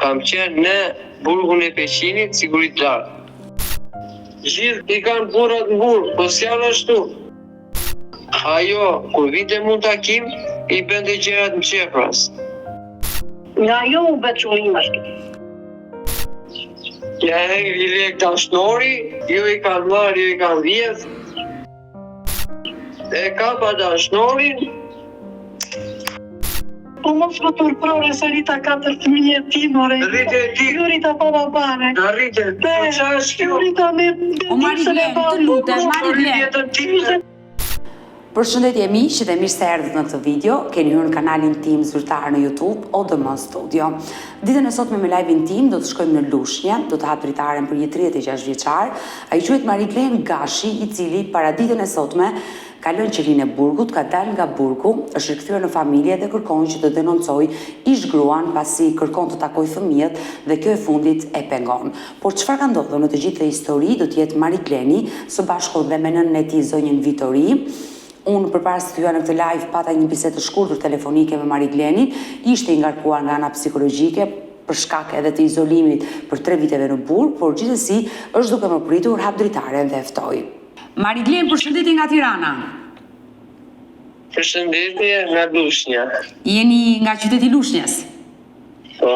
Kam qenë në burgun e Peqinit, sigurisht lartë. Gjithë i kanë burrat në burg, po s'janë ashtu. Ajo, kur vite mund takim, i bënde gjërat në qepras. Nga jo u bëtë shumë ashtu. Ja i lek dashnori, jo i kanë marrë, jo i kanë vjetë. E ka pa dashnorin. Po mos më turprore se rita 4 fëmijë timore. Rite ti. Jo rita pa babane. Rite, po qa është kjo? Rita me... O Mariglen, të lutem, Mariglen. Përshëndetje miq dhe mirë se erdhët në këtë video. Keni hyrë në kanalin tim zyrtar në YouTube ODM Studio. Ditën e sotme me live-in tim do të shkojmë në Lushnjë, do të hap dritaren për një 36 vjeçar. Ai quhet Mariglen Gashi, i cili para ditën e sotme ka lënë qelinë e burgut, ka dalë nga burgu, është rikthyer në familje dhe kërkon që të denoncoj ish-gruan pasi kërkon të takoj fëmijët dhe kjo e fundit e pengon. Por çfarë ka ndodhur në të gjithë histori do të jetë Marigleni së bashku dhe me nënën e tij zonjën Vitori. Unë përpara se të hyja në këtë live pata një bisedë të shkurtër telefonike me Mariglenin, ishte i ngarkuar nga ana psikologjike për shkak edhe të izolimit për 3 viteve në burg, por gjithsesi është duke më pritur hap dritaren dhe ftoj. Mariglen, përshëndetje nga Tirana. Përshëndetje nga Lushnja. Jeni nga qyteti Lushnjës? Po.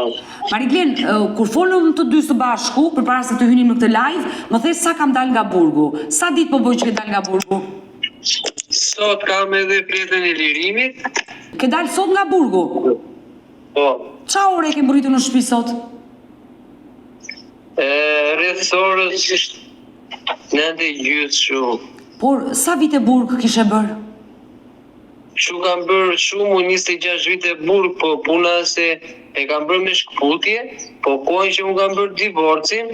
Mariglen, kur folëm të dy së bashku, përpara se të hynim në këtë live, më the sa kam dalë nga burgu. Sa ditë po bëj që ke dalë nga burgu? Sot kam edhe fletën e lirimit. Ke dalë sot nga burgu? Po. Qa ore ke mbërritur në shtëpi sot? Rreth orës 9:30 shumë. Por sa vite burg kishe bërë? Që kam bërë shumë, 26 vite burg, po puna se e kam bërë me shkputje, po kohën që më kam bërë divorcin,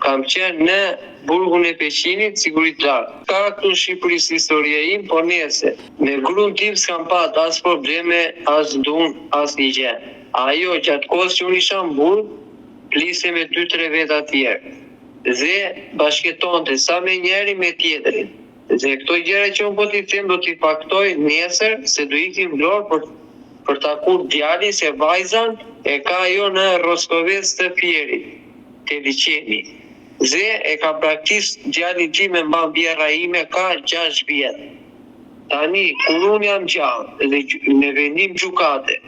kam qenë në burgun e Peqinit, sigurisht lartë. Ka këtu në Shqipëri si historia im, po nese. Me gruan tim s'kam pat as probleme, as dun, as një gjë. Ajo gjatë kohës që unë isha në burg, fliste me 2-3 veta tjerë. Dhe bashketonte sa me njeri me tjetërin. Dhe këto gjëra që unë po t'i them do t'i faktoj nesër se do ikim Vlorë për takur djali se vajzan e ka ajo në Roskovec të Fierit, të liqeni. Dhe e ka praktis djali ti me mban bjerra ime ka 6 vjetë. Tani, kur unë jam gjallë dhe me vendim gjukate,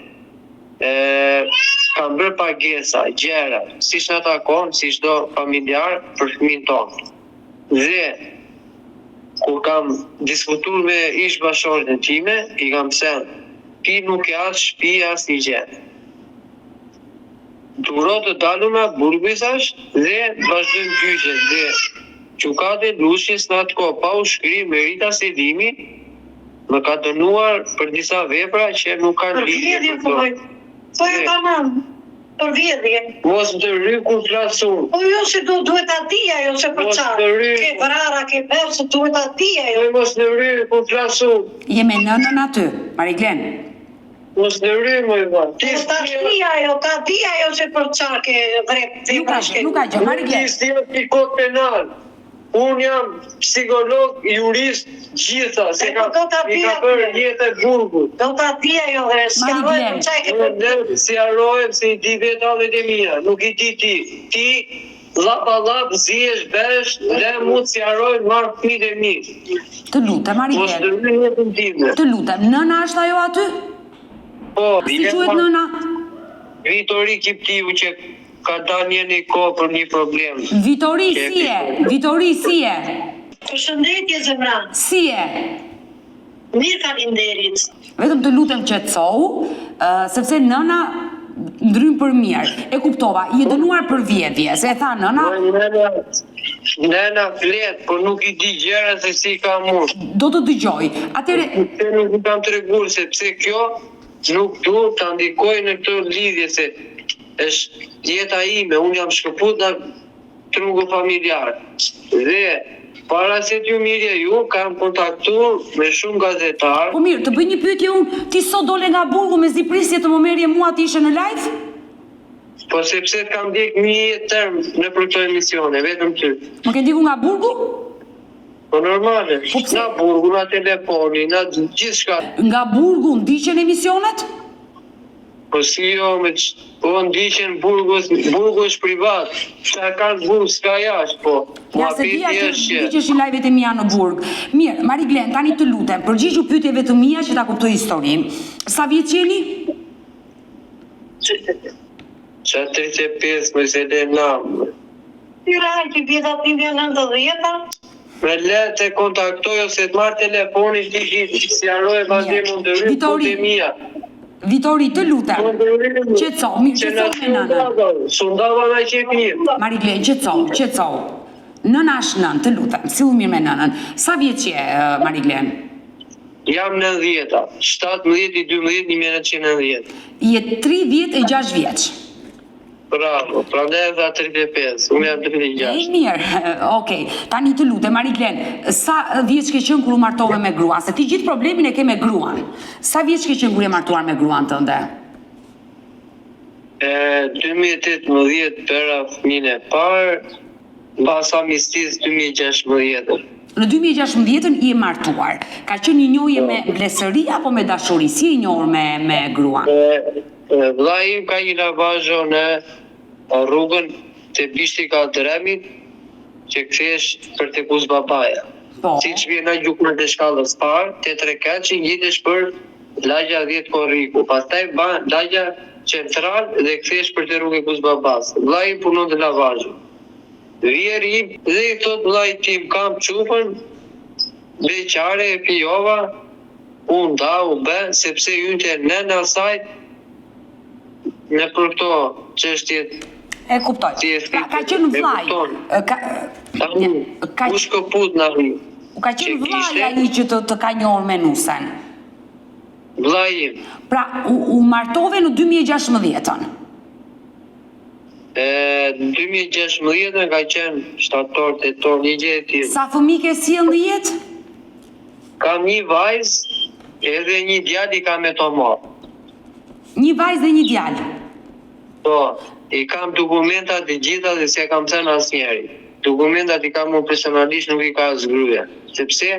kam bërë pagesa, gjera, si që në takon, si çdo familjar për fëmin tonë. Dhe, kur kam diskutur me ish bashkëshorten time, i kam thënë, ti nuk e as shtëpi as një gjë. Duro të daluna burgu i thash dhe vazhdojmë gjyqet dhe gjykata e Lushnjës në atë kohë pa u shkri me Rita Selimi më ka dënuar për disa vepra që nuk kanë lidhje me to. Po e tamam. Për vjedhje. Mos të rry kur flasun. Po jo se duhet ati ajo se për qarë. Ke vrara, ke verë, se duhet ati ajo. Mos të rry kur flasun. Jeme nënën aty, Mariglen. Mos të rry më i vanë. Po ta shti ajo, ta ati ajo se për qarë ke vrep. Nuk ka gjë, Mariglen. Ti je kod penal. Unë jam psikolog, jurist, gjitha, se ka bërë jetë e burgut. Do të ati ajo dhe s'karojë për qaj ke për... Si arrojëm se i di vetavet e mija, nuk i di ti. Ti, lap, ziesh, besh, dhe mu si arrojëm marë fëmijët e mi. Të lutem, Mariglen. Të lutem, nëna është ajo aty? Po, si quhet nëna? Vitori Kiptiu që ka dalë një kohë për një problem. Vitori si e? Përshëndetje zemran. Si e? Mirë faleminderit. Vetëm të lutem qetësohu, sepse nëna ndrym për mirë. E kuptova, i e dënuar për vjedhje, se e tha nëna... Nëna flet, por nuk i di gjëra se si ka mund. Do të dëgjoj. Atëre... Nuk i kam treguar sepse kjo nuk duhet ta ndikoj në këtë lidhje se është jeta ime, unë jam shkëput nga trungu familjar. Dhe para se t'ju mirja ju, kam kontaktuar me shumë gazetarë. Po mirë, të bëj një pyetje unë, ti sot dole nga burgu me ziprisje të më merje mua të ishe në live? Po sepse kam ndjek një jetë tërm në për këto emisione, vetëm ty. Më ke ndjeku nga burgu? Po normale, nga burgu, nga telefoni, nga gjithë shka. Nga burgu ndiqen emisionet? Po Po si jo, po ndiqen burgu është privat. Qa ka në burg s'ka jashtë, po. Ja se dia që ndiqesh në live-et e mia në burg. Mirë, Mariglen, tani të lutem, përgjigju pyetjeve të mia që ta kuptoj historinë. Sa vjeç jeni? Qa 35, më se le namë. Tyra, që vjetat një 90-a? Me le të kontaktoj ose të marrë telefonin të gjithë, si arroj e vazhdim më ndërry, po të mija. Vitori, të lutem. Qetëso, mirë, qetëso me nënën. Sundava me qep një. Mariglen, qetëso. Nëna është nën, të lutem, sillu mirë me nënën. Sa vjeç je, Mariglen? Jam 90-a, 17/12/1990. Je 36 vjeç. Bravo, prandaj dha 35, unë jam 36. Mirë, okej. Tani të lutem, Mariglen, sa vjeç ke qenë kur u martove me gruan? Se ti gjithë problemin e ke me gruan. Sa vjeç ke qenë kur je martuar me gruan tënde? 2018 përa fëmijën e parë, pas amnistisë 2016. Në 2016 i e martuar. Ka qenë një njohje me blesëri apo me dashuri? Si e njohur me gruan? Vlla im ka një lavazho në rrugën të Bishti Kalteremit që kthesh për të kus babaja. Po. Siç vjen në gjukmën të shkallës parë, te trekeçi ngjites për lagja 10 Korriku. Pastaj ban lagja central dhe kthesh për të rrugën kus babas. Vlla im punon të lavazho. Vjeri im dhe i thot vllai tim kam çupën beqare e pijova unë da u bë sepse hynte nëna saj në për këto çështjet. E kuptoj. Ka qenë vllai. U shkëput në rri. Ka qenë vllai ai që të ka njohur me nusen. Vllai im. Pra, u martove në 2016-ën. 2016 ka qenë shtator, tetor, një gjë e tillë. Sa fëmijë ke sjell në jetë? Kam një vajzë edhe një djalë i kam me to marrë. Një vajzë dhe një djalë. Po, i kam dokumentat e gjitha dhe se kam thënë asnjëri. Dokumentat i kam unë personalisht nuk i ka as gruaja, sepse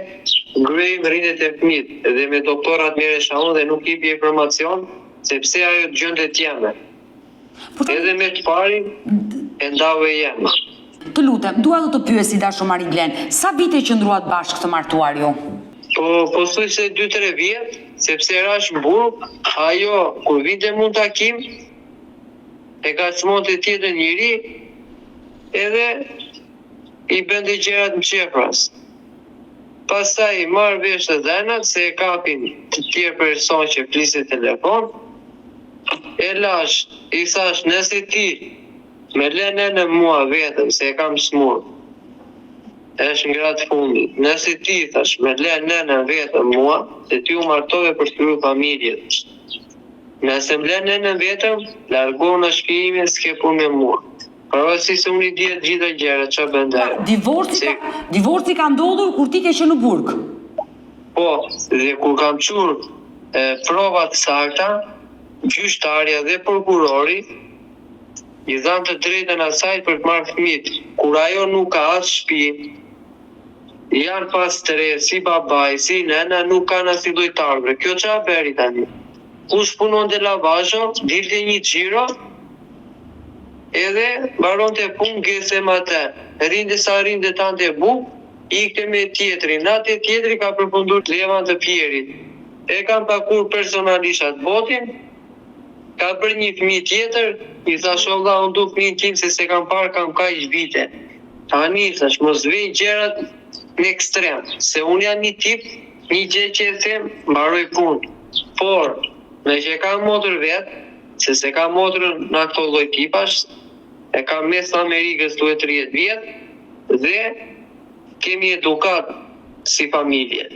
gruaja im rritet e fëmijët dhe me doktorat merresha unë dhe nuk i jep informacion sepse ajo gjëndet jeme. Edhe me të parin e ndave jeme. Të lutem, dua të pyes si dashur Mariglen, sa vite qëndruat bashkë të martuar ju? Po thuj se 2-3 vjet, sepse rash në burg, ajo kur vinte mund takim, e ka çmonte tjetër njëri, edhe i bënte gjërat në qefras. Pastaj marr vesh të dhenat se e kapin të tjerë person që flisin telefon, e lash, i thash nëse ti me lene në mua vetëm se e kam smur, është gratë fundit. Nëse ti thash me lene në vetëm mua, se ti u martove për të kryer familje. Nëse më lene në vetëm, largo në shpijime s'ke punë me mua. Përvasi se unë i djetë gjitha gjera, që bëndaj. Divorci ka ndodhur kur ti ke qenë në burg? Po, dhe kur kam qurë provat sakta, gjyqtarja dhe prokurori i dhanë të drejtën asaj për të marrë fëmijët. Kur ajo nuk ka as shtëpi, janë pas tre, si babaj, si nëna, nuk kanë as lloj të ardhur. Kjo çfarë bëri tani? Kush punon te lavazho, dilte një xhiro, edhe mbaronte punë gese më atë. Rinde sa rinde tante buk, ikte me tjetrin. Natë tjetri ka përfunduar levan të Pierit. E kam pakur personalisht atë botin, ka bërë një fëmijë tjetër, i thash valla unë du fëmijën tim se kam parë kam kaq vite. Tani thash mos vej gjërat në ekstrem, se unë jam një tip, një gjë që e them, mbaroj punë. Por, me që kam motor vetë, se kam motor në këto lloj tipash, e kam mes Amerikës duhet 30 vjetë, dhe kemi edukat si familje.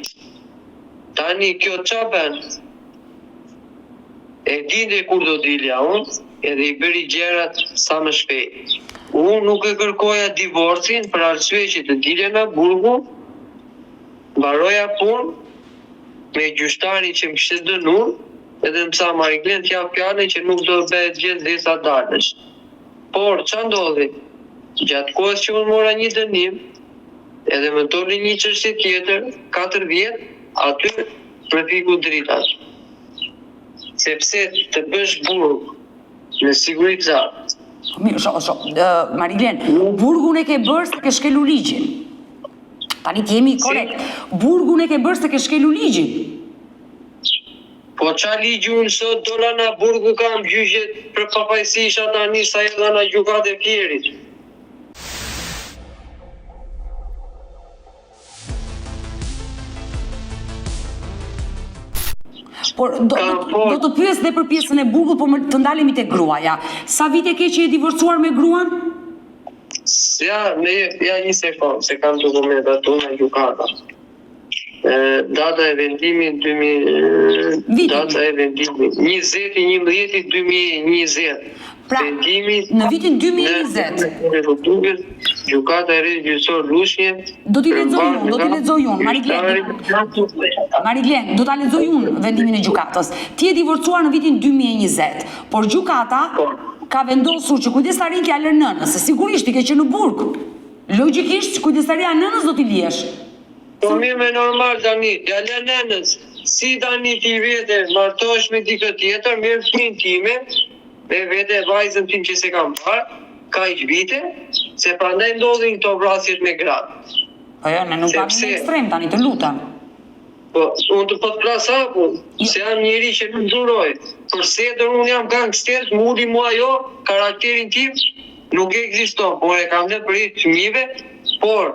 Tani kjo qa bën? E dinte kur do dilja unë, edhe i bëri gjërat sa më shpejt. Unë nuk e kërkoja divorcin për arsye që të dilja në burgu, mbaroja punë me gjyqtarin që më kishte dënuar, edhe më sa Mariglen t'ja fjalën që nuk do bëhet gjë derisa dalësh. Por ç'a ndodhi? Gjatë kohës që unë mora një dënim, edhe më doli një çështje tjetër, 4 vjet, aty më fiku dritat. sepse të bësh burg në siguri të zartë. Mirë, Mariglen, burgun e ke bërë se ke shkelu ligjin. Tani të jemi korekt. Burgun e ke bërë se ke shkelu ligjin. Po qa ligji unë sot dola na burgu kam gjyqet për papajsi isha tani sa edhe na gjukat e fjerit. Por do të pyes dhe për pjesën e burgut, por të ndalemi te gruaja. Sa vite ke që je divorcuar me gruan? Ja një sekund, se kam dokumentat tona gjukata. Data e vendimit 20-11-2020. Pra, në vitin 2020. Gjukata e regjisor Lushnje. Do t'i lexoj unë, Mariglen, do t'a lexoj unë vendimin e gjukatës. Ti je divorcuar në vitin 2020, por gjukata ka vendosur që kujdestarin kja lërë nënës, se sigurisht i ke që në burg. Logjikisht, kujdestaria nënës do t'i liesh. Po mirë me normal tani, ja lë nënës, si tani ti vete martosh me dikë tjetër, mirë fëmin time, me vete vajzën tim që se kam parë, ka i vite, se prandaj ndodhin këto vrasjet me gratë. Po jo, ne nuk kam në ekstrem tani, të lutem. Po, unë të pot plasaku, se jam njeri që nuk duroj. Përse dhe unë jam gangster, mudi mua jo, karakterin tim nuk ekziston, por e kam në përit fëmive, por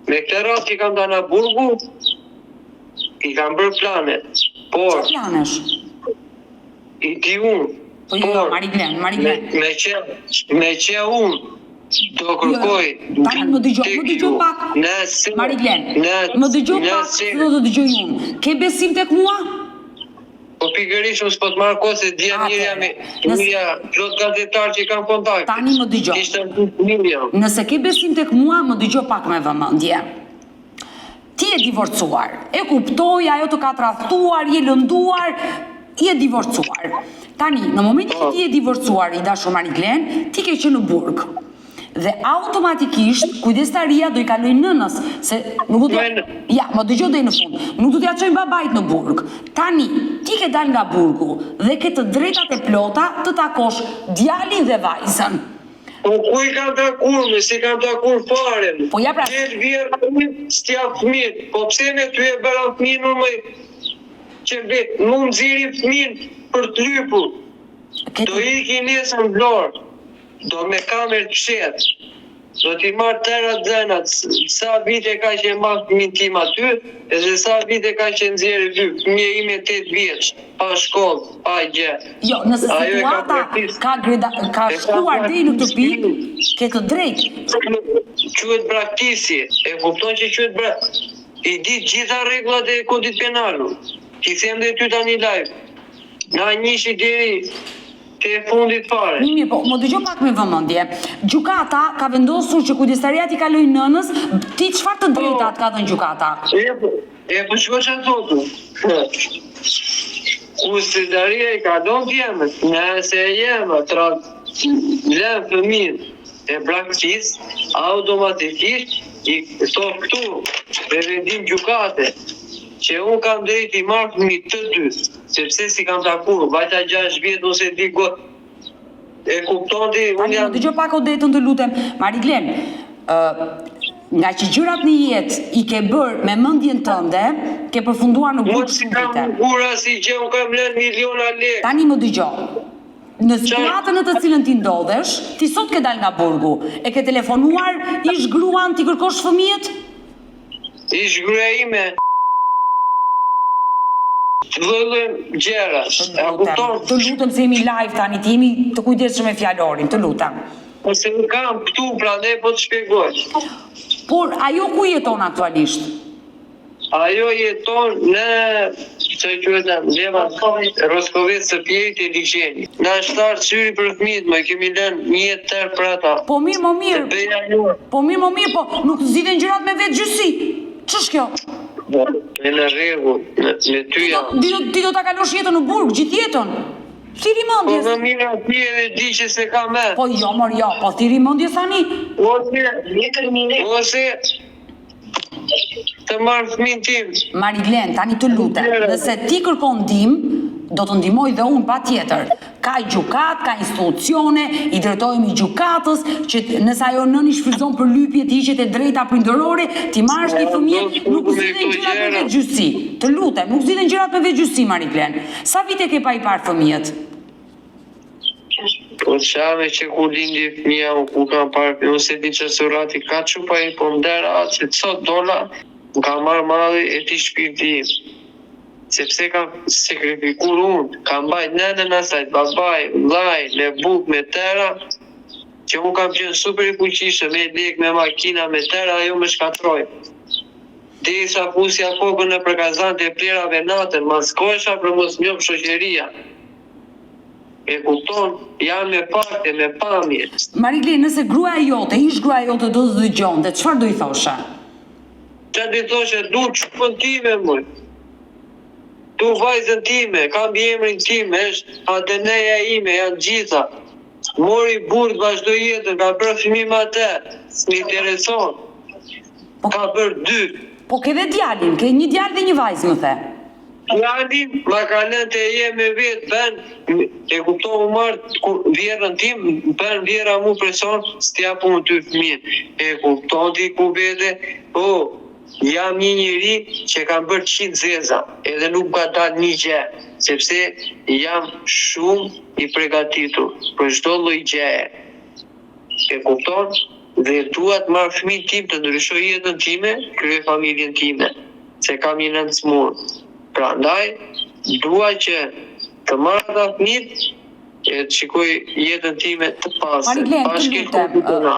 me këtë rast që kam dana burgu, i kam bërë planet. Por, që planesh? I di unë. Po jo, Mariglen. Me që unë do kërkoj. Tani më dëgjoj pak. Mariglen, më dëgjoj pak se do të dëgjoj unë. Ke besim tek mua? Po pikërisht unë s'po të marrë kohë se djem njëja plot gazetar që i kam kontakt. Tani më dëgjoj. Ishte në nëse ke besim tek mua, më dëgjoj pak me vëmendje. Ti je divorcuar. E kuptoj, ajo të ka tradhtuar, je lënduar, je divorcuar. Tani, në momentin që ti je divorcuar, i dashur Mariglen, ti ke qenë në burg. Dhe automatikisht kujdestaria do i kaloj nënës, se nuk do t'ja... Ja, më dëgjoj deri në fund. Nuk do t'ja çojnë babait në burg. Tani, ti ke dal nga burgu dhe ke të drejtat e plota të takosh djalin dhe vajzën. Po ku i kam takur, me si kam takur fare. Po ja pra... Gjelë vjerë, s'tja fëmijë. Po pse me ty e bëra fëmijë në mëj? Që më nëziri fëmijë për të lypur. Do i ki nesën vlorë. Do me kamer të shetë. Do t'i marrë tëra dënat. Sa vite ka që e marrë fëmijën tim aty, edhe sa vite ka që nëziri ty. Fëmijë ime 8 vjeç, pa shkollë, pa gjë. Jo, nëse situata ka shkuar deri në këtë pikë, ke të drejtë. Quhet braktisje. E kupton që quhet braktisje. I di gjitha rregullat e kodit penalu. Ti them dhe ty tani live. Na njishi deri te fundit fare. Mirë, po, më dëgjoj pak me vëmendje. Gjykata ka vendosur që kujdestaria t'i kaloj nënës, ti çfarë të drejtat ka dhënë gjykata? Po çfarë çan thotu? Kujdestaria i ka dhënë djemët, nëse jemë lë fëmijën e braktis, automatikisht i thot këtu me vendim gjykate që unë kam drejt i marrë fëmijë të dy, sepse si kam takur, vajta 6 vjet ose di gotë. E kupton ti, unë jam... Dëgjoj pak Odetën të lutem. Mariglen, nga që gjërat në jetë i ke bërë me mendjen tënde, ke përfunduar në burg shumë vite. Unë si kam gura si që unë kam lënë miliona lekë. Tani më dëgjoj. Në situatën në të cilën ti ndodhesh, ti sot ke dal nga burgu. E ke telefonuar ish gruan ti kërkosh fëmijët? Ish gruaja ime. Të vëllëm gjera. Të lutem se jemi live tani, ti jemi të kujdesshëm me fjalorin, të lutem. Po se nuk kam këtu, pra ne po të shpjegoj. Por, ajo ku jeton aktualisht? Ajo jeton në, që quhet Roskovec së Pjerit e Ligjeni. Na shtarë syri për fëmijët, më kemi lënë një jetë tërë për ata. Po mirë, po nuk zgjidhen gjërat me vetë gjyqësi. Ç'është kjo? Me në rregull, me ty jam. Ti do ta kalosh jetën në burg, gjithë jetën. Thiri mendjes. Po më mirë atje edhe di që se kam me. Po jo, po thiri mendjes tani. Ose të marrë fëmin tim. Mariglen, tani të lutem, nëse ti kërkon ndihmë, do të ndihmoj dhe unë pa tjetër. Ka gjukat, ka institucione, i drejtojmë i gjukatës, që nëse ajo nën i shfrytëzon për lypje të hiqet e drejta prindërore, ti marrësh një fëmijë, nuk zgjidhen gjërat me vetgjysi. Të lutem, nuk zgjidhen gjërat me vetgjysi, Mariklen. Sa vite ke pa i parë fëmijët? Po qave që ku lindi fëmija, ku kam parë, unë se di që surati ka që pa i po mdera, që të sot dola, më ka marrë madhi e ti shpirti im. Sepse kam sakrifikur unë, kam bajt nënën asajt, babaj, vlaj, me buk, me tëra, që unë kam qenë super i fuqishëm, me lek, me makina, me tëra, ajo më shkatroj. Dhe sa pusja kokën në përkazante e plerave natën, ma skojsha për mos njop shoqeria. E kupton, jam me parte, me pamje. Mariklen, nëse gruaja jote, ish gruaja jote do të dëgjonte, çfarë do i thoshe? Që do i thoshe, du çupën time, mëj. Du vajzën time, kam emrin time, është ADN-ja ime, janë gjitha. Mori burg, vazhdo jetën, ka bërë fëmijë më atë, më intereson. Ka bërë 2. Po ke dhe djalin, ke një djalë dhe një vajzë, më the. Djalin, ma ka lënë të je me vetë, ben, e kupton më marë vjerën tim, ben vjera mu preson, s'tja punë ty fëmijë. E kupton ti ku vete, po, jam një njëri që kam bërë 100 zeza, edhe nuk ka dalë një gjë, sepse jam shumë i përgatitur për çdo lloj gjëje. E kupton? Dhe dua të marr fëmijën tim të ndryshoj jetën time, kryej familjen time, se kam një nëncmur. Prandaj, dua që të marr ata fëmijët e të shikoj jetën time të pasër. Mariklen, të lutem,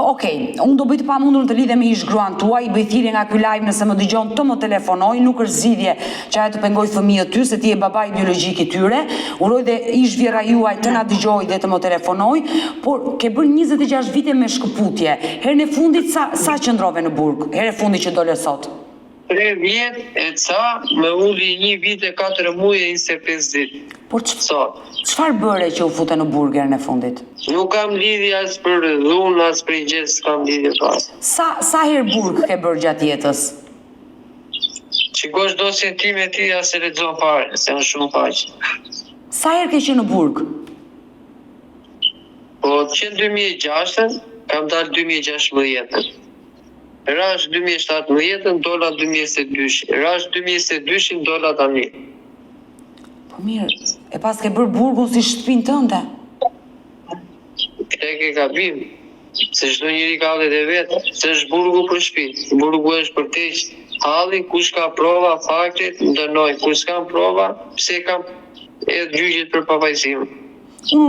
okej, unë do bëj të pamundur të lidhem me ish gruan tuaj, bëj thirrje nga ky live nëse më dëgjon të më telefonoj, nuk është zgjidhje që ajo të pengoj fëmijët ty, se ti je babai biologjik i tyre. Uroj dhe ish vjera juaj të na dëgjoj dhe të më telefonoj, por ke bërë 26 vite me shkëputje. Herën e fundit sa qëndrove në burg? Herën e fundit që dole sot? 3 vjet e ca, me uli 1 vit e 4 muaj e 25 ditë. Por çfarë bëre që u fute në burgerën e fundit? Nuk kam lidhje as për dhunë, as për gjë, s'kam lidhje fare. Sa herë burg ke bërë gjatë jetës? Shikosh dosjen time ti as e lexon fare, se është shumë faqe. Sa herë ke qenë në burg? Po që 2006, kam dalë 2016. Rash 2017, dola 2022. Rash 2022, dola tani. Po mirë, e pas ke bërë burgun si shtëpinë tënde? Këtë ke gabim, se çdo njeri ka hallet e vetë, se është burgu për shtëpi. Burgu është për teq hallin, kush ka prova, faktet, ndërnoj. Kur s'kam prova, pse kam edhe gjyqjet për pafajësim. Unë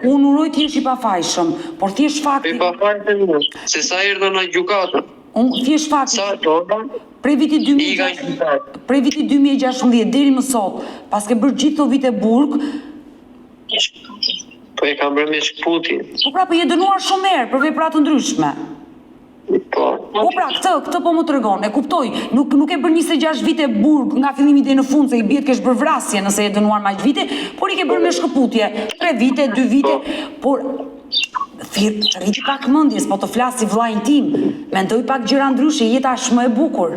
uroj të jesh i pafajshëm, por thjesht fakti... I pafajshëm, se sa erdhën në gjykatën. Unë thjesht fakti... Sa dola, prej viti 2016 deri më sot, pas ke bërë gjithë të vite burg... Po e kam bërë me shkëputje. Po pra, po je dënuar shumë herë për vepra të ndryshme. Po pra, këtë po më tregon, e kuptoj, nuk e bërë 26 vite burg nga fillimi deri në fund, se i bjet kesh bërë vrasje nëse je dënuar më aq vite, por i ke bërë me shkëputje, 3 vite, 2 vite, por rriti pak mendjes, po të flas si vllajin tim, mendoj pak gjëra ndryshe, jeta është më e bukur.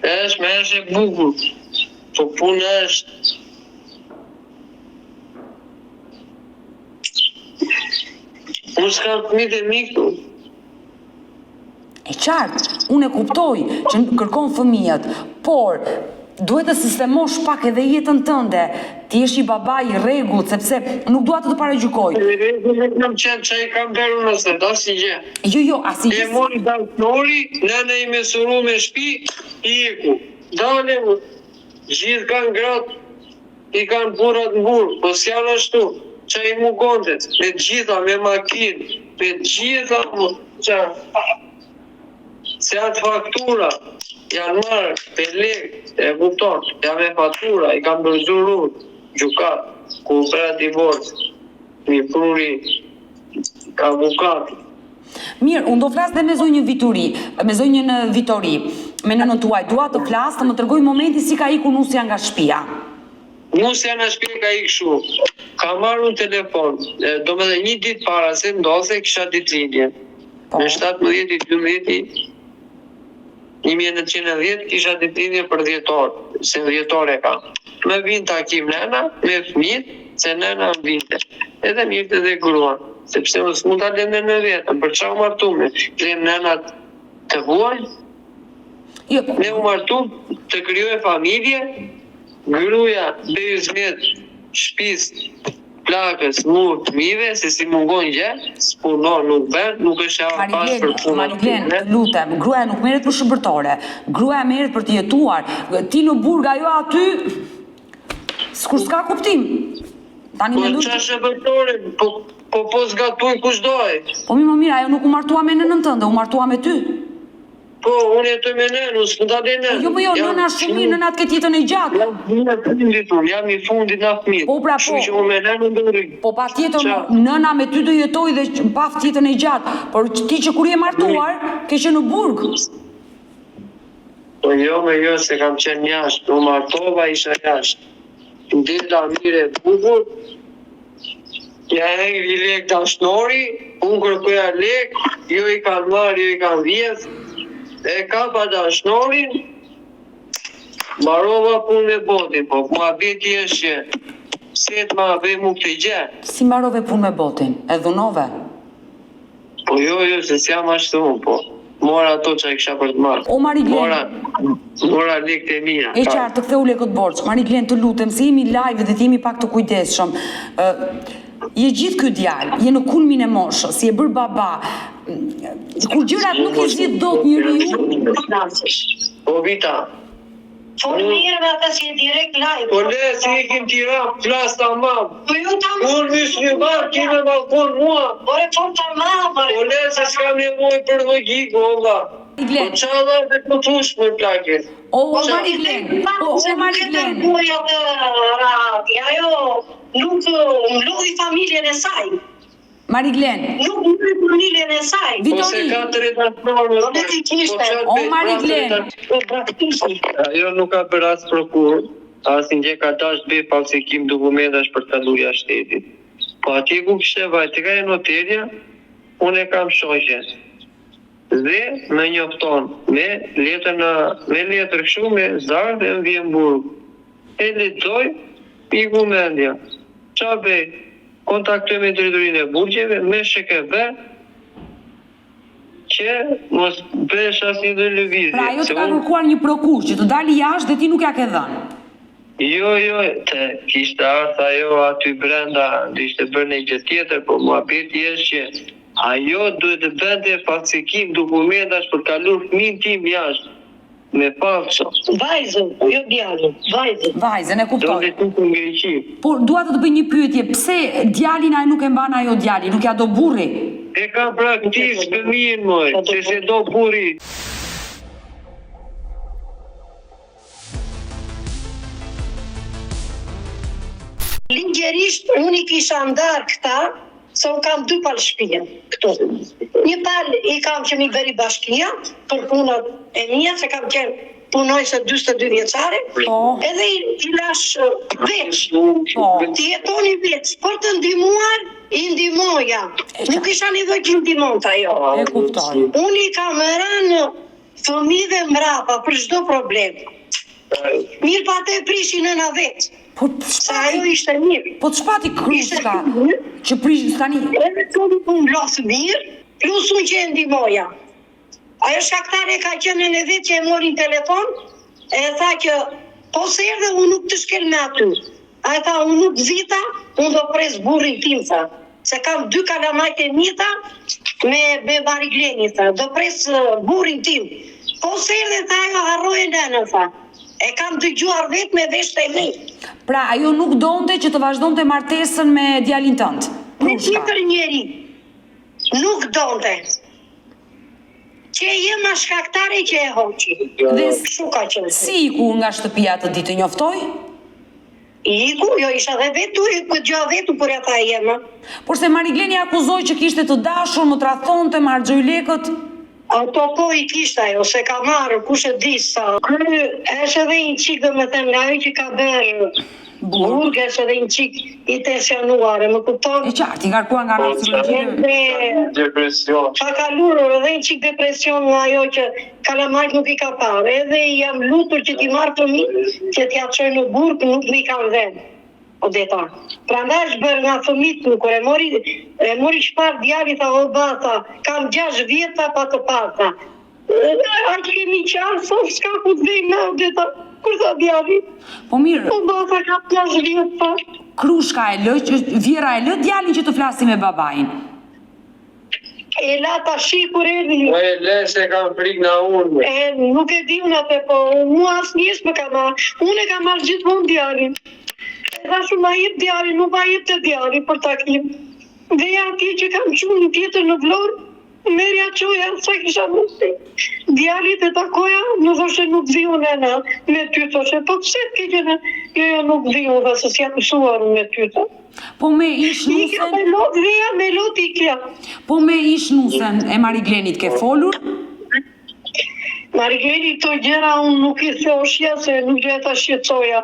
Është e bukur, po puna është... Unë s'kam fëmijë të mikë. E qartë, unë e kuptoj që kërkon fëmijët, por duhet të sistemosh pak edhe jetën tënde, ti jesh i baba i rregullt, sepse nuk dua të paragjykoj. Nuk qenë që i kam bërë nëse, asnjë gjë. Jo, asnjë gjë. E mori daltori, nëna i me suru me shtëpi, i iku. Dalem, gjithë kanë gratë, i kanë burrat në burg, po s'janë ashtu. Që i mugondet, me gjitha, me makinë, me gjitha, se atë faktura, janë marrë, për lekë, e kupton, janë me faktura, i kam bërzuru, gjukat, ku bëra divorc, mi pruri, ka bukat. Mirë, unë do flasë dhe me zonjën Vitori, me nënën tuaj, dua të flasë, të më tërgoj momenti si ka iku nusja nga shtëpia. Nusja nga shtëpia ka ikë shumë. Ka marrë në telefon, do me dhe 1 ditë para se ndodhe kisha ditëlindje. Në 17-12, 1910 kisha ditëlindje për 10 orë, se 10 orë e kam. Më vinë takim nëna me fëmijët, se nëna më vinte. Edhe mirët edhe gruan, sepse mos mund ta lëmë në vetëm, për çfarë u martuam? Lëm nënat të vuajnë? Jo, Ne u martu të krijojë familje, gruaja bëj zmet shtëpis, plakës, mur, fëmijëve, se si mungon gjë, s'punon, nuk bën, nuk është pas për punën. Mariglen, lutem, gruaja nuk merret për shërbërtore. Gruaja merret për të jetuar. Ti në burg ajo aty s'kur s'ka kuptim. Tani Po me çfarë shërbëtore, po zgatuj kush doj. Po më mirë, ajo nuk u martua me nënën tënde, u martua me ty. Po, unë jetoj me nënë, unë s'mund ta lej nënë. Jo, nëna është shumë mirë, nëna të ketë jetën e gjatë. Jam i fundit në fëmijë. Po, pra, po. Kështu që unë me nënë ndërri. Po pa tjetër, nëna me ty do jetoj dhe paf jetën e gjatë. Por ti që kur je martuar, ke qenë në burg. Po jo, se kam qenë jashtë. Unë martova, isha jashtë. Ndeta mire bukur. Ja e i lek dashnori, unë kërkoja lek, jo i kanë marrë, jo i kanë vjedh. E ka pa dashnorin, mbarova punë me botin, po mua beti është që se të ma bëj mu këtë gjë. Si mbarove punë me botin? E dhunove? Po jo, se s'jam ashtu unë, po. Mora ato që e kisha për të marrë. O Mariglen, Mora lekët e mia. e qartë të ktheu lekët borç. Mariglen, të lutem, se jemi live dhe jemi pak të kujdesshëm. Je gjithë ky djalë, je në kulmin e moshës, je bërë baba. Kur gjërat nuk i zgjidh dot njeriu. Po Vita. Po mirë me ata si e direkt live. Po le si ikim Tiranë, flas tamam. Po ju tamam. Unë myslimar, ti me balkon mua. Ore po tamam. Po le se s'kam nevojë për logjik, valla. Po çfarë dhe të thush për plakën? O Mariglen, Ajo nuk mlodhi familjen e saj. Mariglen. Nuk mlodhi familjen e saj. Po se ka të redaktorë. Po ne ti kishte. O Mariglen. Ajo nuk ka bërë as prokuror, as një ka dash të bëj falsifikim dokumentash për të kaluar jashtë shtetit. Po atje ku kishte vajtë ka e noterja, unë e kam shoqen. Dhe më njofton me letër kështu me zarf dhe më vjen burg. E lexoj, piku mendja. Qa bëj? Kontaktoj me drejtorinë e burgjeve, me SHKB, që mos bësh asnjë lloj lëvizje. Pra ajo të ka kërkuar një prokuror që të dali jashtë dhe ti nuk ja ke dhënë. Jo, të kishte ardhur ajo aty brenda, ishte bërë një gjë tjetër, po muhabeti është që ajo duhet të bënte falsifikim dokumentash për të kaluar fëmin tim jashtë. Me falso. Vajzën, jo djalin, vajzën. Vajzën, e kuptoj. Do të tuku në Greqi. Por dua të bëj një pyetje, pse djalin ai nuk e mban ajo djalin, nuk ja do burri? E ka praktikë fëmijën moj, se do burri. Ligjerisht, unë i kisha ndarë këta, se unë kam 2 palë shtëpia këtu. Një palë i kam që mi bëri bashkia, për punët e mia, se kam qenë punoj se 42 vjeçare, edhe i lash veç. Ti jetoni veç, për të ndihmuar, i ndihmoja. Nuk isha nevojë që ndihmonte ajo. E kuptoj. Unë i kam rënë fëmijëve mbrapa për çdo problem. Mirë pa te prishin nëna vetë. Sa ajo ishte mirë. Po të shpati krushka që prishin tani. Edhe të një punë losë mirë, plus unë që e ndihmoja. Ajo shaktare ka qenë në vetë që e morin telefon, e tha që po se erdhe unë nuk të shkel me aty. A e tha unë nuk zita, unë do pres burrin tim, tha. Se kam 2 kalamajt e mita me Marigleni, tha. Do pres burrin tim. Po se erdhe, tha, ajo harroje nënë, tha. E kam dëgjuar vetë me veshtë e mi. Pra, ajo nuk donte që të vazhdonte martesën me djalin tënd. Me tjetër njeri. Nuk donte. Që jema shkaktare që e hoqi. Dhe Kështu ka qenë. si iku nga shtëpia të ditë njoftoj? Iku, jo isha dhe vetu, gjë vetu për ata jema. Por se Marigleni akuzoi që kishte të dashur, më tradhtonte, më harxhoi lekët. Ato po i kishte ajo, se ka marrë, kush e di sa. Ky është edhe një qik dhe me them, nga ajo që ka bërë burg, është edhe një qik i tensionuar, më kupton? E qartë, i ngarkuar nga astrologjia. Depresion. Ka kalur edhe një qik depresion nga ajo që kalamajt nuk i ka parë. Edhe jam lutur që t'i marrë fëmijë, që t'ja çoj në burg, nuk mi ka vend. Odeta. Prandaj është bërë nga fëmijët nuk, e mori shpar djali, tha o bata, kam 6 vjeta pa të pata. Aq kemi qarë, sot s'ka ku të vejmë, Odeta, kur tha djali. Po mirë, O bata, kam 6 vjeta. Krushka e lë, vjera e lë djalin që të flasi me babain. E la tashi kur erdhi. Po e le se kam frikë na unë. E nuk e di unë atë, po mua asnjësh më ka marrë. Unë e kam marrë gjithmonë djalin. E thashu ma jep djalin, nuk ma jep të djalin për takim. Dhe ja atje që kam qunë tjetër në Vlorë, merja qoja, sa kisha musti. Djalit e takoja, në thoshe nuk viu nëna, me ty thoshe, po pse të keqene? Jo, nuk viu, dhe se s'ja mësuar me ty thoshe. Po me ish Ikja me nusen, lot, veja me lot ikja. po me ish nusen e Mariglenit ke folur? Marigleni këto gjera unë nuk i thoshja se nuk gjë ta shqetësoja.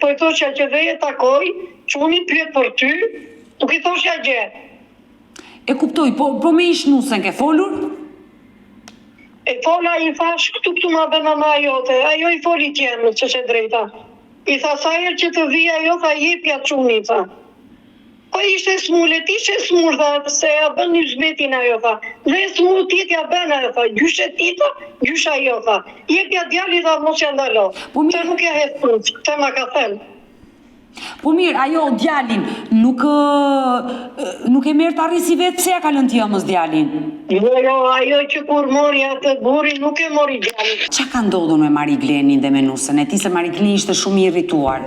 Po i thoshja që dhe e takoj, që unë i pyet për ty, nuk i thoshja gjë. E kuptoj, po me ish nusen ke folur? E fola i thash këtu ma bë mama jote, ajo i foli tjenë, që që drejta. I tha sa herë që të vi ajo, tha jepja quni, tha. Po ishte smullet, ishte smur, tha, se ja bën një zbetin ajo, tha. Dhe smur tjetja bën ajo, tha, gjyshe tita, gjyshe ajo, tha. Jepja djali, tha, mos ja ndalo. Po mirë- Se nuk ja hedh prut, këtë ma ka thënë. Po mirë, ajo djalin nuk e merr të arrisi vetë, pse ja ka lënë tjëmës djalin? Jo, ajo që kur mori atë burin, nuk e mori djalin. Qa ka ndodhur me Mariglenin dhe me nusën e ti, se Marigleni ishte shumë i irrituar?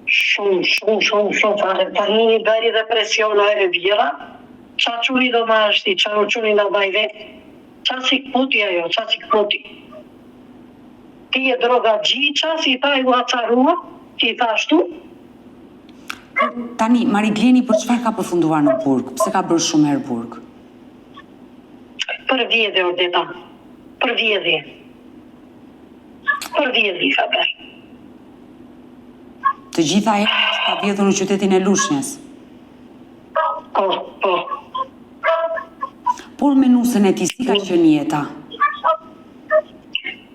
Shumë, fare. Tani një bëri dhe presiona e vjera, qa quni do ma është, qa quni do baj vetë, qa si këputi ajo, qa si këputi. Ti e droga gji, qa si ta ju acarua, ti ta ashtu, Tani, Marigleni për çfarë ka përfunduar në burg? Pse ka bërë shumë herë burg? për vjedhe, Odeta, për vjedhe. Për vjedhe, ka bërë. Të gjitha herë që ka vjedhur në qytetin e Lushnjës. Po. Por me nusën e ti si ka qenë jeta?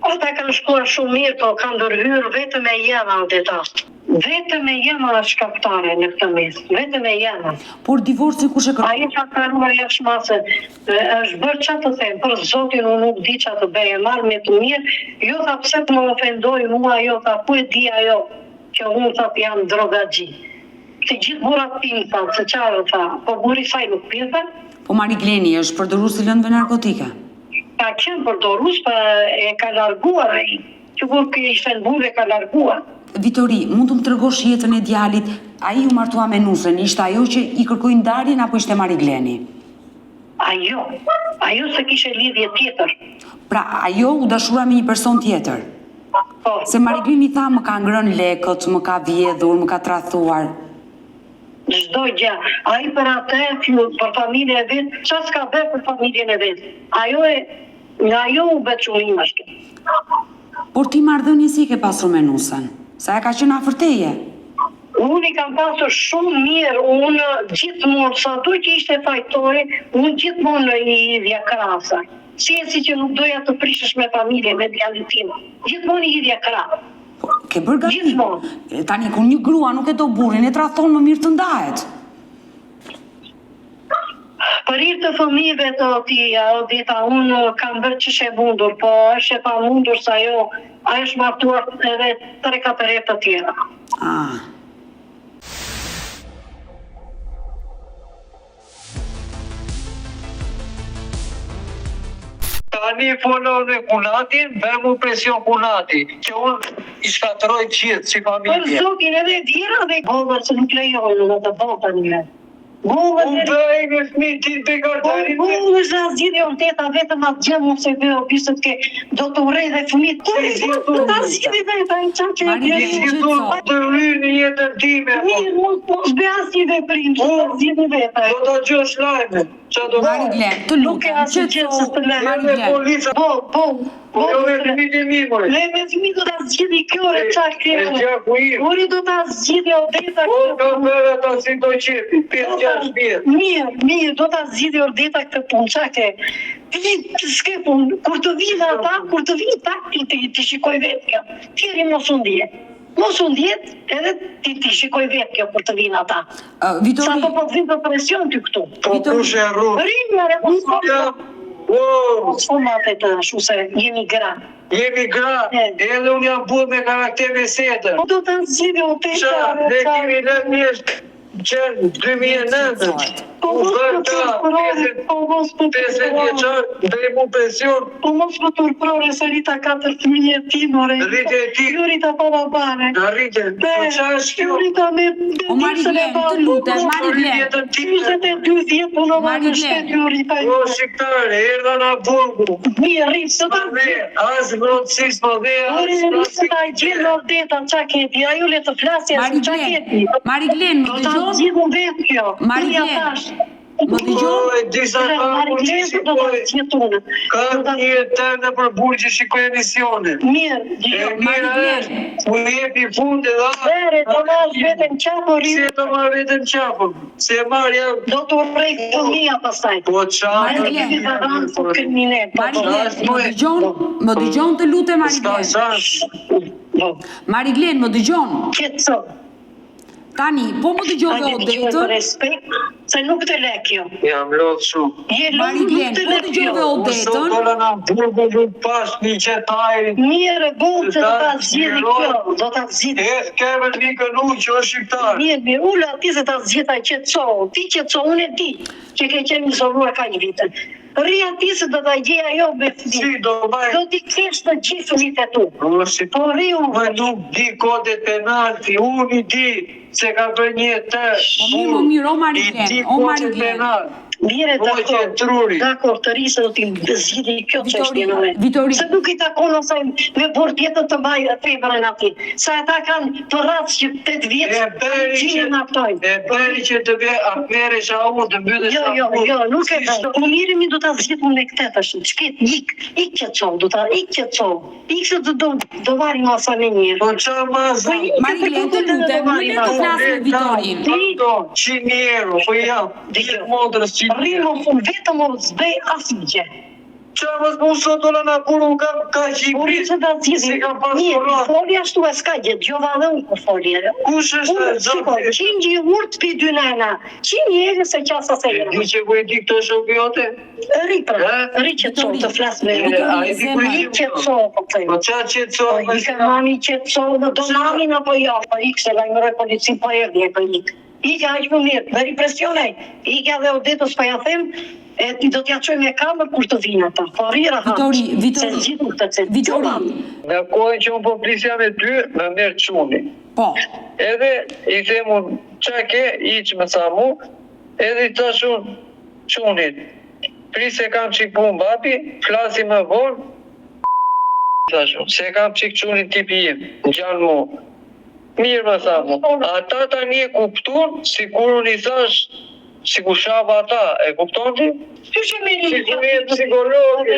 Ata kanë shkuar shumë mirë, po kanë ndërhyrë vetëm e jema, Odeta. Vetëm e jema është shkaktare në këtë mes, vetëm e jema. Por divorci kush e kërkon? Ajo që ka karuar jashtë mase, është bërë që të them, për zotin unë nuk di që të bëjë, marrë me të mirë, jo tha pse të më ofendoj mua, jo tha ku e di ajo, që unë tha jam drogagji. Se gjithë burat pinë, tha, se qarë tha, po buri saj nuk pinë, tha, Po Marigleni është përdorues i lëndëve narkotike. ka qenë përdorus, pa e ka larguar ai, që kur kë ishte në burë e ka larguar. Vitori, mund të më tregosh jetën e djalit? Ai u martua me nusën, ishte ajo që i kërkoi ndarjen apo ishte Marigleni? Ajo se kishe lidhje tjetër. Pra, ajo u dashura me një person tjetër. Po, Se Marigleni tha më ka ngrënë lekët, më ka vjedhur, më ka tradhuar. çdo gjë. Ai për atë, për familjen e vet, çfarë s'ka bërë për familjen e vet. Nga ajo u bë çunim ashtu. Por ti marrëdhënie si ke pasur me nusën? Sa e ka qenë afër teje? Unë i kam pasur shumë mirë, unë gjithmonë, sa do që ishte fajtori, unë gjithmonë i hidhja krasa. Si që nuk doja të prishesh me familje, me djalin tim. Gjithmonë i hidhja krasa. Po, ke bërë gati. Gjithmonë. Tani, kur një grua nuk e do burrin, e tradhon më mirë të ndahet. Për hir të fëmijëve të tia, Odeta, unë kam bërë që she mundur, po është e pa mundur sa ajo është martuar edhe 3-4 herë të tjera. Ah. Tani folon me kunatin, bërë mu presion kunati, që unë i shkatëroj gjithë si Për familje. zotin edhe djera dhe bollë se nuk lejojnë në të bollë një. Unë bëj me fmi ti të bekartarin. Unë është zgjidhje vërteta vetëm atë gjë mos e bëj obisët ke do të urrej dhe fëmijët. Do ta zgjidhni vetë ai çka ke. Të rryni jetën time. Mirë, mos bëj asnjë veprim, do ta zgjidhni vetë. Do ta gjosh lajme. Qa do Mariglen, të Nuk e lutem, asnjë gjë se të lë. Mariglen. Po, jo me fëmijët e mi, moj. Le me fëmijë do ta zgjidhni kjo e çka ke. E gjaku im. Uri do ta zgjidhni Odeta. Ka bërë ata si do qepi, 5-6 vjetë. Mirë, do ta zgjidhni Odeta këtë punë, çka ke? Ti s'ke punë, kur të vinë ata, ti shikoj vetë kjo. Ti mos u ndje. Mos u ndjet, edhe ti shikoj vetë kjo kur të vinë ata. Vitori. Sa po vinë për presion ty këtu. Po kushe e rrugë. Rinjare, unë ma të të shu se jemi gra. Jemi gra, edhe unë jam burë me karakter me setër. Po do të zgjidhni Odeta. Ne kemi lënë njështë qenë 2009. Po mos më dhe mu pension. Po mos më turprore se rita 4 fëmijë e ti, more. Rritje e ti. Jo rita pa babane. Në rritje. Po qa është kjo? Rita me... O Mariglen, të lutem, Mariglen. 22 vjetë po në vanë shtet ju rita. O shqiptare, erdha na burgu. Mirë, rritë, së të Dhe, asë vrotësis më dhe, Rritë, ta i gjithë në Odeta në qa keti. Ajo le të flasja në qa keti. Mariglen, më Do ta dëgjon? zgjidhun vetë kjo. Mariglen. Më dëgjon? e disa ta kur që shikoj, ka një tërë në për burë që shikoj emisione. Mirë, Mira është, u jepi fund edhe Vere, do marrë vetën qapë, se të marrë vetën qapën, se marrë jam, do të urrej fëmija pastaj. po qa, Mariglen, Mariglen, më dëgjon të lutem s'ka Mariglen. shash. Mariglen, më dëgjon. Qetëso. Tani, po më dëgjove Odetën. Respekt, se nuk të le kjo. Jam lodhë shumë. Je lodhë, Mariglen, nuk të po le dëgjove kjo. Odetën. Dola na burgu nuk pas një qetaj. Mirë, bunë se do ta zgjidhi kjo, do ta zgjidhi. E keme një kënu që është shqiptar. Mirë, ulla ti se ta zgjidha qetëso. Ti qetëso, unë e di që ke qenë izoluar ka një vite. Rria ti se do ta gjej ajo me fëmijë. Si do baj? Do t'i kesh të gjithë fëmijët e tu. Po rriu. Më nuk di kodet penalti, unë i di se ka për një të Më mirë, o Mariglen, o Mariglen. Mire, dakor, të rrisë do t'i zgjidhi kjo që është një me. Vitori. Se nuk i takon asaj me bërë tjetër të mbaj femërën ati. Sa ata kanë të rratës që 8 vjetë, që në aptojnë. E bëri që të bje apmere që a unë të mbydhe sa Jo, nuk e bëjë. Unë mirëmi do t'a zgjidhë me këtë të shumë. Qket, ik që të qohë, do t'a ik që të qohë. Ik që do vari masa me njërë. Po qa mazë? Mariglen, të lutem, më le të flasë me Vitorin. 100 euro, po jam, dikët modrës 100 Rrimë fun vetëm o zbej asnjë. qa mësë mu sot dola na puru ka Gjibri, Se ta zgjidhi. si ka pas Mirë, kurat. foli ashtu e s'ka gjë, gjova dhe unë për foli. Kush është zotë? Qingji urt pi dy nana. Qingji e se qasa se Di që ku e di këtë shokjote? Ri pra, ri që të të flas me A e di ku i e që të po të Po qa që të Po i ka mami që të do mamin apo jo, po i kse lajmëroj policin po erdhi e po ik. I ka aq më mirë, dhe represionej. I ka dhe Odetës pa ja them, e ti do t'ja qoj me kamër kur të vinë ata. Po rira ha. Vitori. Se gjithu këtë se. Vitori. Në kohën që unë po plisja me ty, më mërë quni. Po. Edhe i them unë, qa ke, iq me sa mu, edhe i tash unë qunit. Prise kam qik pun babi, flasi më vonë, tash unë, se kam qik qunit tipi im, gjanë mu. Mirë më sa mu. Ata tani e kuptun, si kur unë i thash, si ku shava ata, e kupton ti? Ty që me një Si ku jetë psikologi,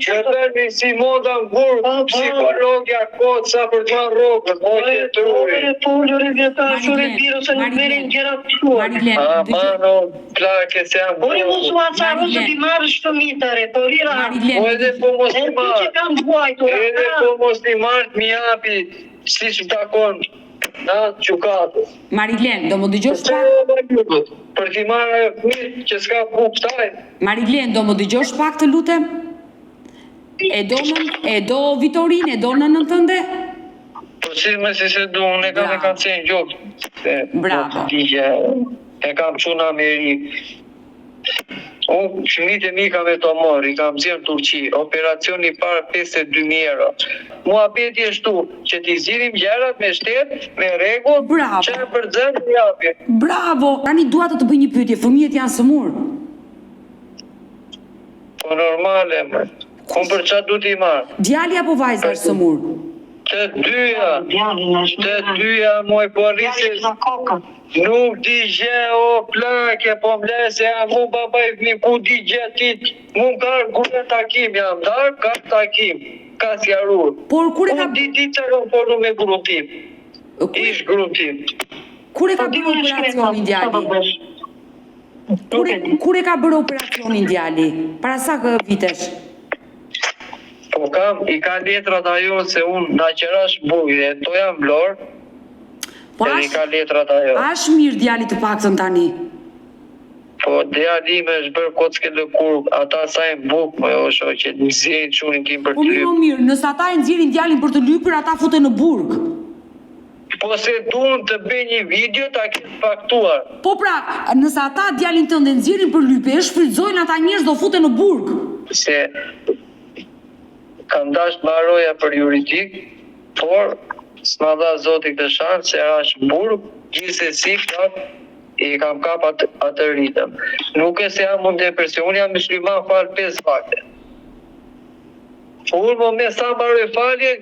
që bërmi si moda në burë, psikologja kodë sa për të marrë rogën, ojë e truri. Polur e vjetasur e virusën në merin gjera të shuar. Mariglen, Mano, plake se jam Ori mos u acaru se ti marrësh fëmitare, po rira. Po edhe po mos E t'i ti që marrë, kam buajtur. edhe po mos t'i marrë t'mi japi, si që takon, na, qukatës. Mariglen, do më dëgjosh pak? Për t'i marrë fëmit që s'ka kuptaj. Mariglen, do më dëgjosh pak të lutem? E do Vitorin, e do nënën tënde? Po si me si se du, unë e kam e kam qenë gjokë. Bravo. E kam quna me ri. Unë fëmijët e mi kam e të marrë, i kam zirë në Turqi, operacioni parë 52.000 euro. Muhabeti është tu, që t'i zirim gjerat me shtetë, me rregull, Bravo. që e për zërë të japi. Bravo! Tani dua të bëj një pyetje, fëmijët janë sëmur? Po normale, më. Unë për çfarë du t'i marrë? Djali apo vajza është sëmur? Të dyja, Djalin është. të dyja, moj po rrisë. Djalin në kokën. Nuk di gjë, o plake, po mlese, mu babaj fmi, ku di gjë ti, mu ka gure takim, jam darë, ka takim, ka sjarur. Por kur e ka Unë di që kam fornu me guru tim, ish guru tim. kur e ka bërë operacionin djali? Kur e ka bërë operacionin djali? Para sa vitesh? Po i ka letrat ajo se unë na qerash bujë, to jam vlorë, Po i ka letrat ajo. Ash mirë djali të paktën tani. Po djali me është bërë kocke lëkur, ata sajnë bukë, më jo shoh që nëzirën qunin tim për Po të mirë, lypë. mirë, nëse ata e nxjerrin djalin për të lypur, ata futen në burg. Po se duhen të bëj një video ta ketë faktuar. Po pra, nëse ata djalin tënd e nxjerrin për lypje, e shfrytëzojnë ata njerëz do futen në burg. Se kam dash baroja për juridik, por s'ma dha zoti këtë shansë se rash burg, gjithsesi i kam kap atë ritëm. Nuk e se jam në depresion, unë jam musliman fal 5 vakte. Unë më me sa baroj falje,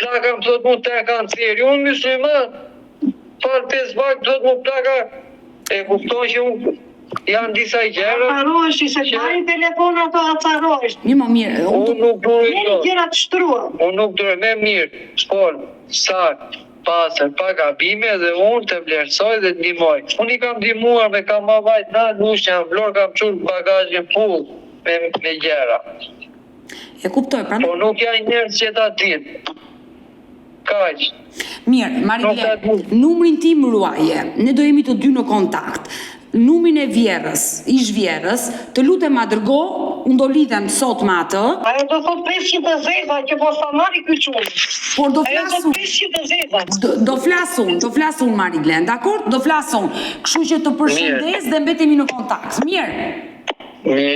plaka më thot mu të kanceri, unë musliman fal 5 vakte, thot mu plaka, e kupton që unë janë disa gjëra. Acarohesh, se bajnë telefon ato acarohesh. Një më mirë, Unë nuk duroj Njeri dot. gjëra të shtruar. Unë nuk duroj me mirë, shpol, sakt, pasër, pa gabime dhe unë të vlerësoj dhe të ndihmoj. Unë i kam ndihmuar me kam mavajt na nush që janë vlorë, kam qurë bagazhin full me gjera. e kuptoj, pra Po nuk janë njerëz që ta dinë. Kaq. mirë, Marilyn, numrin tim ruaje, ne do jemi të dy në kontakt. Numrin e vjerës, ish vjerës, të lutem ma dërgo, unë do lidhem sot me atë, Ajo do thot 500 zeza që po sa marri ky çun. por do Ajo flasun. thot 500 zeza. Do flasun Marilyn, dakor? Do flasun. Kështu që të përshëndes dhe mbetemi në kontakt. Mirë.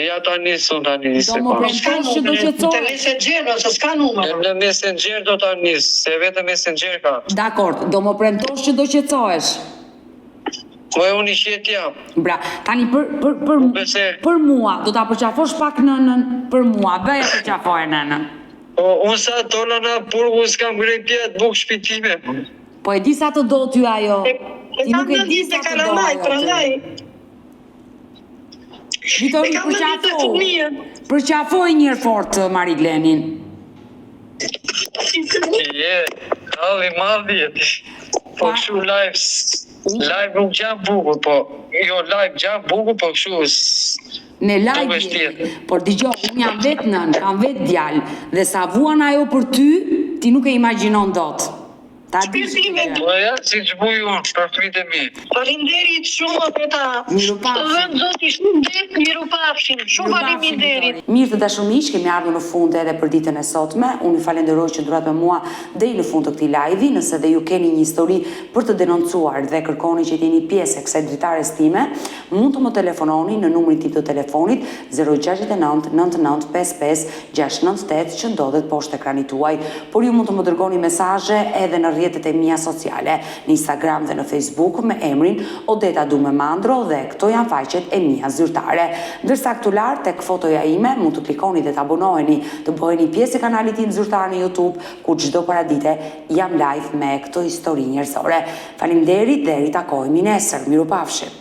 Ja ta nisun tani Do më premtosh që do Te qetësohesh. Messenger ose s'ka numër. Në Messenger do ta nis, se vetëm Messenger ka. Dakor, do më premtosh që do qetësohesh. Po e unë i qet jam. Bra, tani Pse? për mua, do ta përqafosh pak nënën për mua, bëja përqafoje nënën. Po unë sa dola na burgu s'kam grejt pjetë bukë shpitime. Po e di sa të do ty ajo. Ti nuk e di sa të do ajo. prandaj. Vitori, E kam mendim të fëmijën. përqafoj njërë fort Marilyn. Je, kalli madhi jeti. Po kështu live nuk gjam buku, po jo live gjam buku, po kështu Në Do live vesh jemi. tjetër. Por dëgjoj, unë jam vetë nën, kam vetë djalë dhe sa vuan ajo për ty, ti nuk e imagjinon dot. Ta di. Shpirtime, po ja si që buj unë për fëmijët e mi. Faleminderit shumë për ta. Mirupafshim. Të vend zoti shumë det, mirupafshim. Shumë faleminderit. Mirë të dashur miq, kemi ardhur në fund edhe për ditën e sotme. Unë ju falenderoj që durat me mua deri në fund të këtij live-i. Nëse dhe ju keni një histori për të denoncuar dhe kërkoni që të jeni pjesë e kësaj dritares time, mund të më telefononi në numrin tim të telefonit 069 99 55 698 që ndodhet poshtë ekranit tuaj. Por ju mund të më dërgoni mesazhe edhe në rrjetet e mia sociale, në Instagram dhe në Facebook me emrin Odeta Dume Mandro dhe këto janë faqet e mia zyrtare. Ndërsa këtu lart tek fotoja ime mund të klikoni dhe të abonoheni, të bëheni pjesë e kanalit tim zyrtar në YouTube, ku çdo paradite jam live me këto histori njerëzore. Faleminderit dhe ritakohemi nesër. Mirupafshim.